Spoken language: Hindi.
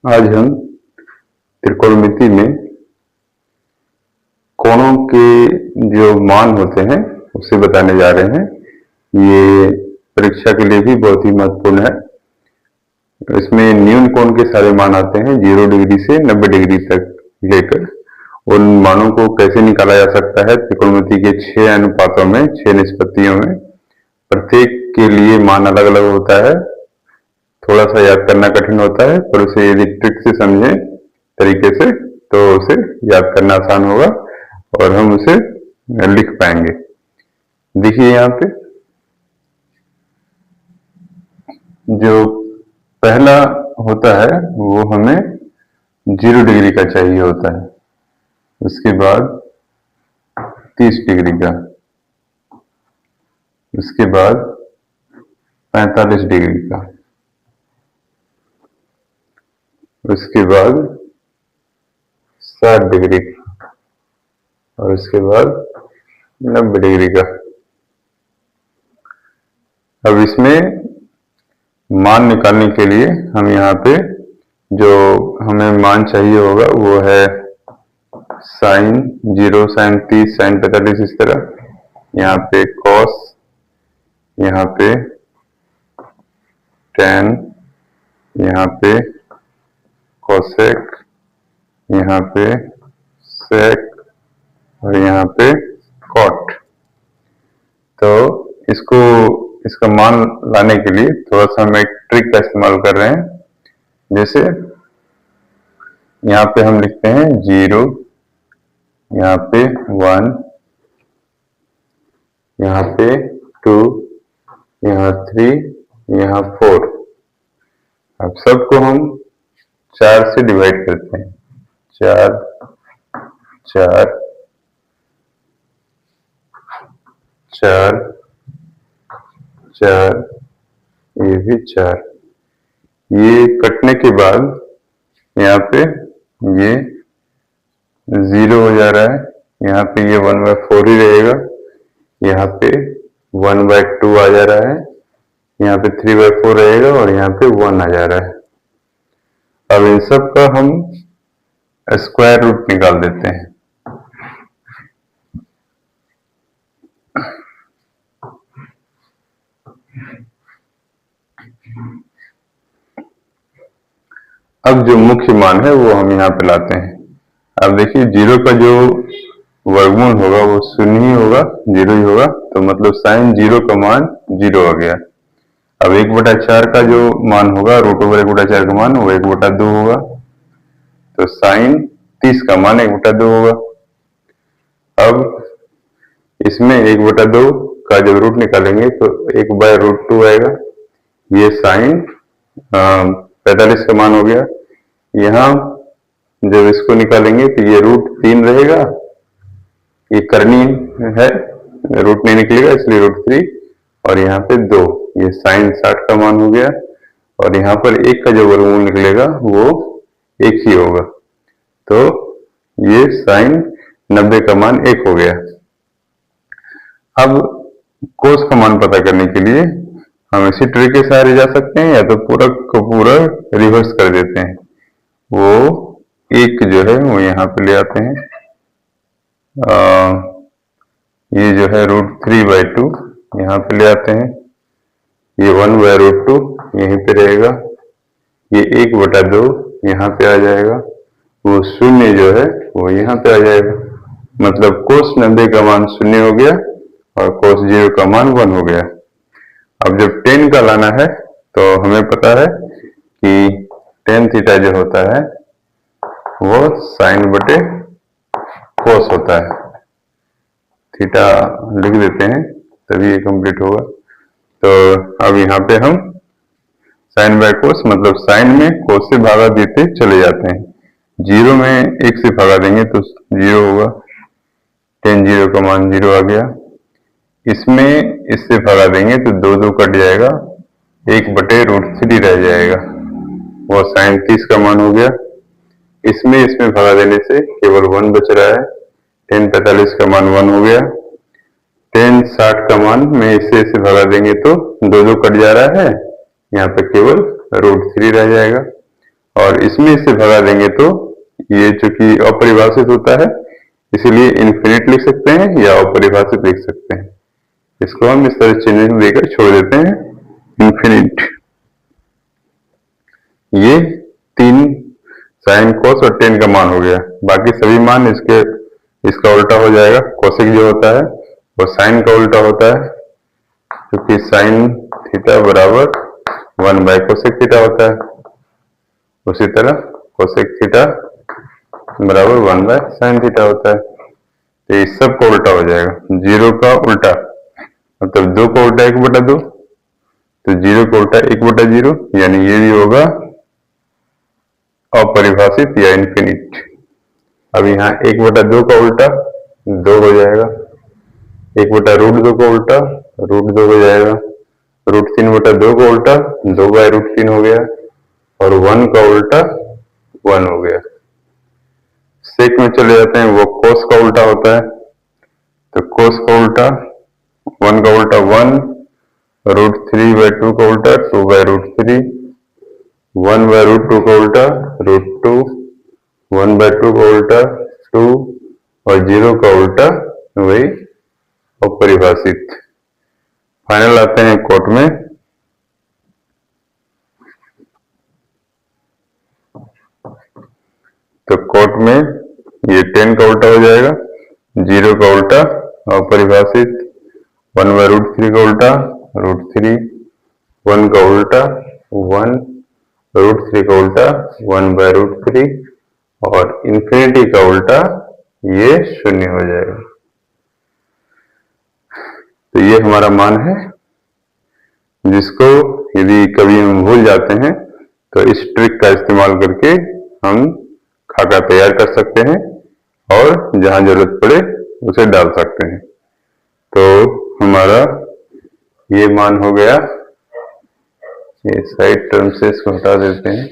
आज हम त्रिकोणमिति में कोणों के जो मान होते हैं उसे बताने जा रहे हैं। ये परीक्षा के लिए भी बहुत ही महत्वपूर्ण है। इसमें न्यून कोण के सारे मान आते हैं 0 डिग्री से 90 डिग्री तक लेकर। उन मानों को कैसे निकाला जा सकता है त्रिकोणमिति के 6 अनुपातों में, 6 निष्पत्तियों में। प्रत्येक के लिए मान अलग अलग होता है, थोड़ा सा याद करना कठिन होता है, पर उसे यदि ट्रिक से समझें तरीके से तो उसे याद करना आसान होगा और हम उसे लिख पाएंगे। देखिए यहाँ पे जो पहला होता है वो हमें 0 डिग्री का चाहिए होता है, उसके बाद 30 डिग्री का, उसके बाद 45 डिग्री का, उसके बाद 60 डिग्री का और उसके बाद 90 डिग्री का। अब इसमें मान निकालने के लिए हम यहाँ पे जो हमें मान चाहिए होगा वो है साइन 0, साइन 30, साइन 45, इस तरह। यहाँ पे कॉस, यहाँ पे टेन, यहाँ पे कोसेक, यहाँ पे सेक और यहाँ पे कॉट। तो इसका मान लाने के लिए थोड़ा सा हम एक ट्रिक का इस्तेमाल कर रहे हैं। जैसे यहाँ पे हम लिखते हैं 0, यहाँ पे 1, यहाँ पे 2, यहाँ 3, यहाँ 4। अब सबको हम 4 से डिवाइड करते हैं। 4, 4, 4, 4, ये भी 4। ये कटने के बाद यहाँ पे ये 0 हो जा रहा है, यहाँ पे ये 1/4 ही रहेगा, यहाँ पे 1/2 आ जा रहा है, यहाँ पे 3/4 रहेगा और यहाँ पे 1 आ जा रहा है। अब इन सब का हम स्क्वायर रूट निकाल देते हैं। अब जो मुख्य मान है वो हम यहाँ पे लाते हैं। अब देखिए 0 का जो वर्गमूल होगा वो 0 ही होगा, 0 ही होगा, तो मतलब साइन 0 का मान 0 आ गया। अब 1/4 का जो मान होगा, √1/4 का मान, वो 1/2 होगा, तो साइन 30 का मान 1/2 होगा। अब इसमें 1/2 का जब रूट निकालेंगे तो 1/√2 आएगा। ये साइन 45 का मान हो गया। यहाँ जब इसको निकालेंगे तो ये √3 रहेगा, ये करनी है, रूट नहीं निकलेगा इसलिए √3, और यहाँ पे 2, ये साइन 60 का मान हो गया। और यहाँ पर 1 का जो वर्गमूल निकलेगा वो 1 ही होगा, तो ये साइन 90 का मान 1 हो गया। अब कोस का मान पता करने के लिए हम इसी ट्रिक के सहारे जा सकते हैं, या तो पूरा को पूरा रिवर्स कर देते हैं। वो 1 जो है वो यहाँ पे ले आते हैं, ये जो है √3/2 यहाँ पे ले आते हैं, ये 1/√2 यहीं पे रहेगा, ये 1/2 यहाँ पे आ जाएगा, वो 0 जो है वो यहाँ पे आ जाएगा। मतलब कोस 90 का मान 0 हो गया और कोस 0 का मान 1 हो गया। अब जब tan का लाना है तो हमें पता है कि tan थीटा जो होता है वो साइन बटे कोस होता है। थीटा लिख देते हैं तभी ये कंप्लीट होगा। तो अब यहाँ पे हम साइन बाय कोस, मतलब साइन में कोस से भागा देते चले जाते हैं। 0 में 1 से भागा देंगे तो 0 होगा, tan 0 का मान 0 आ गया। इसमें इससे भागा देंगे तो 2 कट जाएगा, 1/√3 रह जाएगा, वो साइन 30 का मान हो गया। इसमें भागा देने से केवल 1 बच रहा है, tan 45 का मान 1 हो गया। tan 60 का मान में इससे भगा देंगे तो 2 कट जा रहा है, यहाँ पे केवल √3 रह जाएगा। और इसमें इसे भगा देंगे तो ये चूंकि अपरिभाषित होता है इसीलिए इन्फिनिट लिख सकते हैं या अपरिभाषित लिख सकते हैं। इसको हम इस तरह चिन्ह देकर छोड़ देते हैं इन्फिनिट। ये 3 साइन कोस और टेन का मान हो गया। बाकी सभी मान इसका उल्टा हो जाएगा। कोसेक जो होता है वो साइन का उल्टा होता है, क्योंकि साइन थीटा बराबर 1/कोसेक थीटा होता है। उसी तरह कोसेक थीटा बराबर 1/साइन थीटा होता है। तो इस सब का उल्टा हो जाएगा। 0 का उल्टा मतलब 2 का उल्टा 1/2, तो 0 का उल्टा 1/0, यानी ये भी होगा अपरिभाषित या इन्फिनिट। अब यहाँ 1/2 का उल्टा 2 हो जाएगा, 1/√2 का उल्टा √2 हो जाएगा, √3/2 का उल्टा 2/√3 हो गया, और 1 का उल्टा 1 हो गया। सेक में चले जाते हैं, वो कोस का उल्टा होता है, तो कोस का उल्टा 1 का उल्टा 1, √3/2 का उल्टा 2/√3, 1/√2 का उल्टा √2, 1/2 का उल्टा 2, और 0 का उल्टा वही अपरिभाषित। फाइनल आते हैं कोट में। तो कोट में ये 10 का उल्टा हो जाएगा, 0 का उल्टा अपरिभाषित, 1/√3 का उल्टा √3, 1 का उल्टा 1, √3 का उल्टा 1/√3, और इन्फिनिटी का उल्टा ये 0 हो जाएगा। तो ये हमारा मान है, जिसको यदि कभी हम भूल जाते हैं तो इस ट्रिक का इस्तेमाल करके हम खाका तैयार कर सकते हैं और जहां जरूरत पड़े उसे डाल सकते हैं। तो हमारा ये मान हो गया। ये साइड टर्म से इसको हटा देते हैं।